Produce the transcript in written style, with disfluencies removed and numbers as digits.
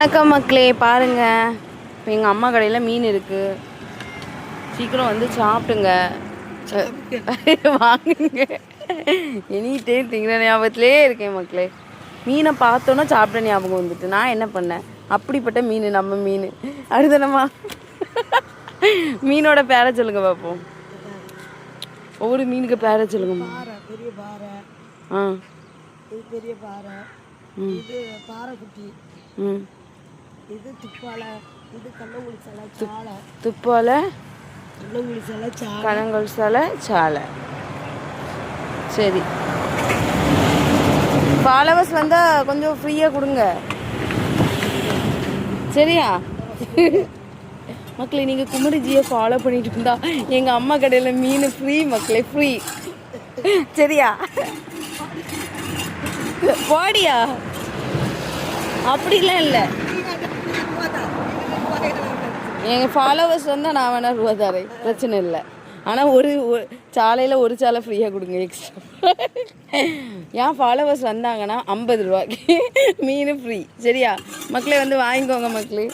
வணக்கம் மக்களே, பாருங்க இப்போ எங்கள் அம்மா கடையில் மீன் இருக்குது. சீக்கிரம் வந்து சாப்பிட்டுங்க, வாங்குங்க. எனி டைம் திங்கிற ஞாபகத்திலே இருக்கேன் மக்களே. மீனை பார்த்தோன்னா சாப்பிட்ட ஞாபகம் வந்துட்டு நான் என்ன பண்ணேன், அப்படிப்பட்ட மீன் நம்ம மீன் அடுத்தனமா. மீனோட பேரை சொல்லுங்க பார்ப்போம். ஒவ்வொரு மீனுக்கு பேரை சொல்லுங்க. பெரிய பாறை, இது பெரிய பாறை, இது பாறை குட்டி, இது துப்பாலை, இது கள்ளங்குடி சிலை சாலை, துப்பாலை, கள்ளங்குடி சிலை சாலை, கள்ளங்குடி சிலை சாலை. சரி, ஃபாலோவர்ஸ் வந்தால் கொஞ்சம் ஃப்ரீயாக கொடுங்க சரியா? மக்களே, நீங்கள் குமரிஜியை ஃபாலோ பண்ணிட்டு இருந்தா எங்கள் அம்மா கடையில் மீன் ஃப்ரீ மக்களே, ஃப்ரீ சரியா? போடியா, அப்படிலாம் இல்லை. எங்கள் ஃபாலோவர்ஸ் வந்தால் நான் வேணா ரூபா தரேன், பிரச்சனை இல்லை. ஆனால் ஒரு சாலையில் ஒரு சாலை ஃப்ரீயாக கொடுங்க எக்ஸ்ட்ரா. என் ஃபாலோவர்ஸ் வந்தாங்கன்னா 50 ரூபாய்க்கு மீன் ஃப்ரீ சரியா? மக்களே வந்து வாங்கிக்கோங்க மக்களே.